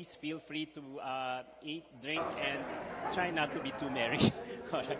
please feel free to eat, drink, and try not to be too merry. All right.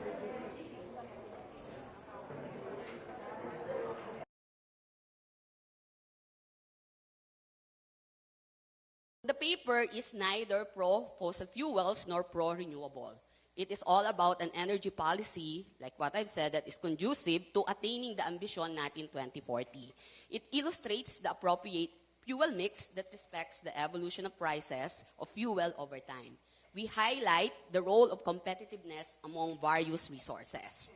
The paper is neither pro-fossil fuels nor pro-renewable. It is all about an energy policy, like what I've said, that is conducive to attaining the ambition natin 2040. It illustrates the appropriate fuel mix that respects the evolution of prices of fuel over time. We highlight the role of competitiveness among various resources.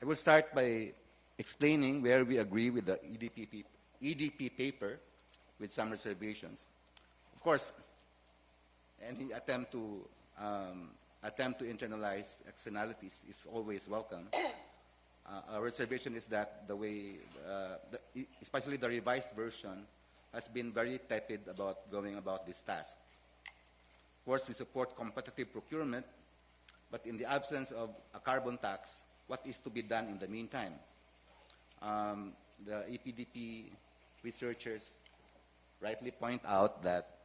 I will start by explaining where we agree with the EDP paper with some reservations. Of course, any attempt to internalize externalities is always welcome. Our reservation is that the way, especially the revised version, has been very tepid about going about this task. Of course, we support competitive procurement, but in the absence of a carbon tax, what is to be done in the meantime? The EPDP researchers rightly point out that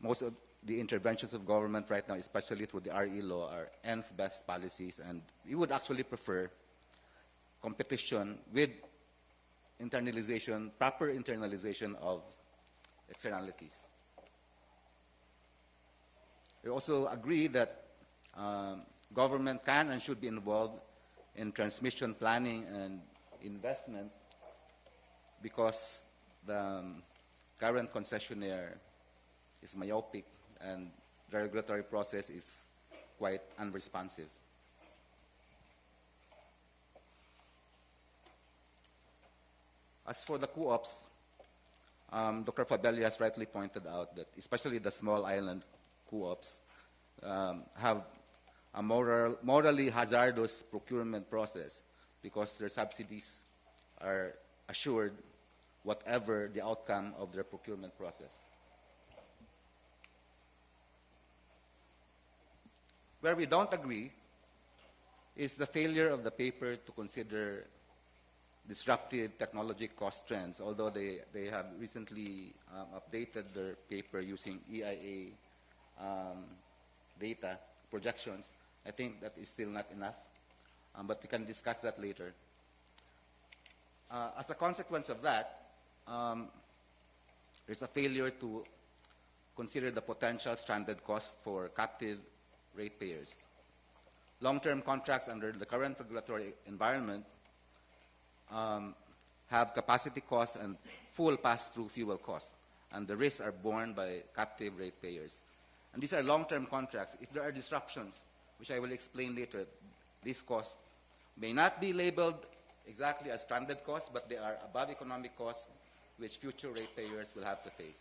most of the interventions of government right now, especially through the RE law, are nth best policies, and we would actually prefer competition with internalization, proper internalization of externalities. We also agree that government can and should be involved in transmission planning and investment because the current concessionaire is myopic and the regulatory process is quite unresponsive. As for the co-ops, Dr. Fabelli has rightly pointed out that especially the small island co-ops have a morally hazardous procurement process because their subsidies are assured whatever the outcome of their procurement process. Where we don't agree is the failure of the paper to consider disruptive technology cost trends, although they have recently updated their paper using EIA data projections. I think that is still not enough, but we can discuss that later. As a consequence of that, there's a failure to consider the potential stranded cost for captive ratepayers. Long-term contracts under the current regulatory environment have capacity costs and full pass-through fuel costs, and the risks are borne by captive ratepayers. And these are long-term contracts. If there are disruptions, which I will explain later, these costs may not be labeled exactly as stranded costs, but they are above economic costs which future ratepayers will have to face.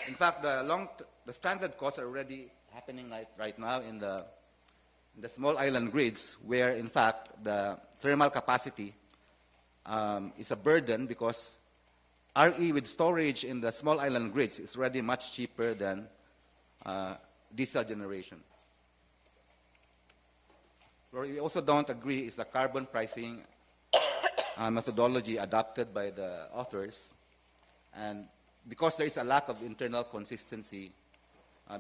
In fact, the stranded costs are already happening right now in the small island grids, where in fact the thermal capacity is a burden because RE with storage in the small island grids is already much cheaper than diesel generation. Where we also don't agree is the carbon pricing methodology adopted by the authors, and because there is a lack of internal consistency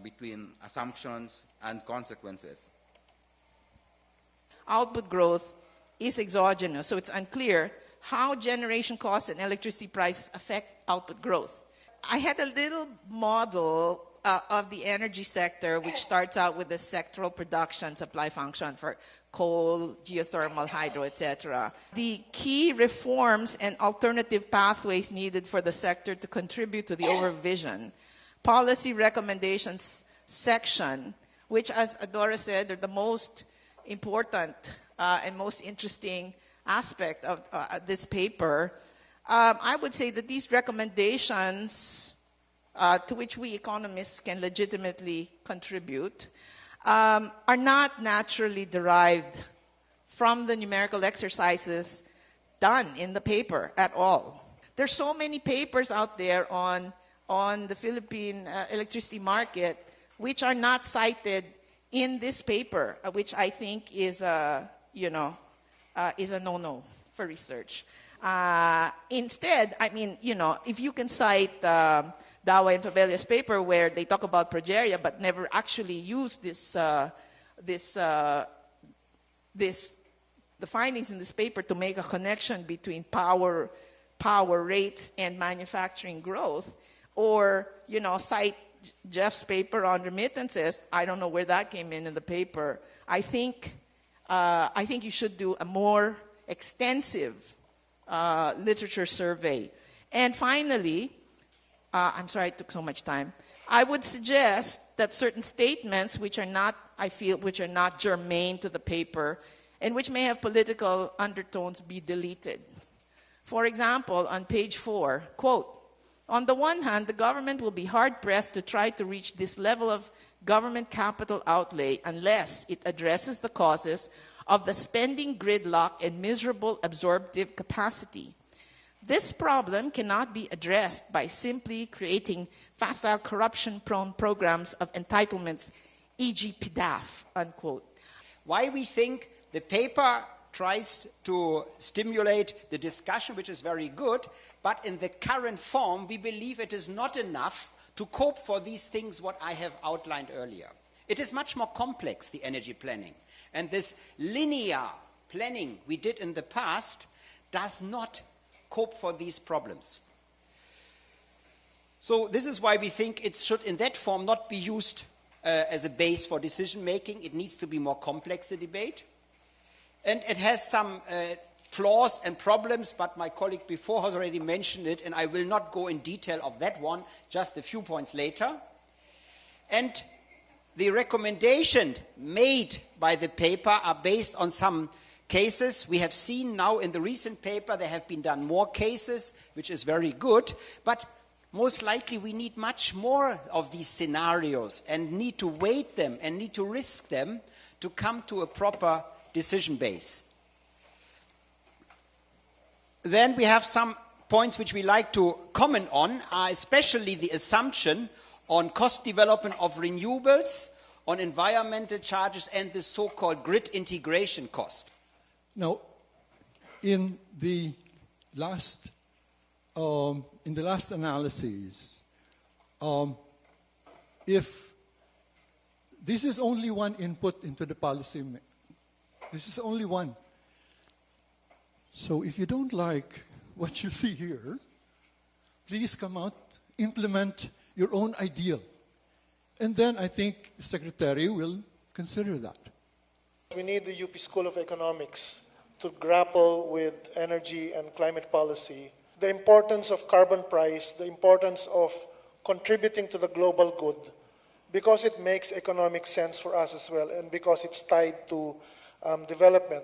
between assumptions and consequences. Output growth is exogenous, so it's unclear how generation costs and electricity prices affect output growth. I had a little model of the energy sector, which starts out with the sectoral production supply function for coal, geothermal, hydro, etc. The key reforms and alternative pathways needed for the sector to contribute to the overvision. Policy recommendations section, which, as Adora said, are the most important and most interesting aspect of this paper. I would say that these recommendations, to which we economists can legitimately contribute, are not naturally derived from the numerical exercises done in the paper at all. There's so many papers out there on the Philippine electricity market which are not cited in this paper, which I think is a no-no for research. Instead, I mean, you know, if you can cite Dawa and Fabelia's paper where they talk about progeria but never actually use the findings in this paper to make a connection between power rates and manufacturing growth, or, you know, cite Jeff's paper on remittances. I don't know where that came in the paper. I think you should do a more extensive literature survey. And finally, I'm sorry it took so much time. I would suggest that certain statements which are not germane to the paper and which may have political undertones be deleted. For example, on page 4, quote, "On the one hand, the government will be hard-pressed to try to reach this level of government capital outlay unless it addresses the causes of the spending gridlock and miserable absorptive capacity. This problem cannot be addressed by simply creating facile corruption-prone programs of entitlements, e.g. PDAF," unquote. Why we think the paper tries to stimulate the discussion, which is very good, but in the current form, we believe it is not enough to cope for these things what I have outlined earlier. It is much more complex, the energy planning. And this linear planning we did in the past does not cope for these problems. So this is why we think it should, in that form, not be used as a base for decision making. It needs to be more complex, the debate. And it has some flaws and problems, but my colleague before has already mentioned it, and I will not go in detail of that one, just a few points later. And the recommendation made by the paper are based on some cases. We have seen now in the recent paper there have been done more cases, which is very good, but most likely we need much more of these scenarios and need to weight them and need to risk them to come to a proper decision base. Then we have some points which we like to comment on, especially the assumption on cost development of renewables, on environmental charges, and the so-called grid integration cost. Now, in the last analyses, if this is only one input into the policy, this is only one. So if you don't like what you see here, please come out, implement your own ideal. And then I think the Secretary will consider that. We need the UP School of Economics to grapple with energy and climate policy, the importance of carbon price, the importance of contributing to the global good, because it makes economic sense for us as well, and because it's tied to development.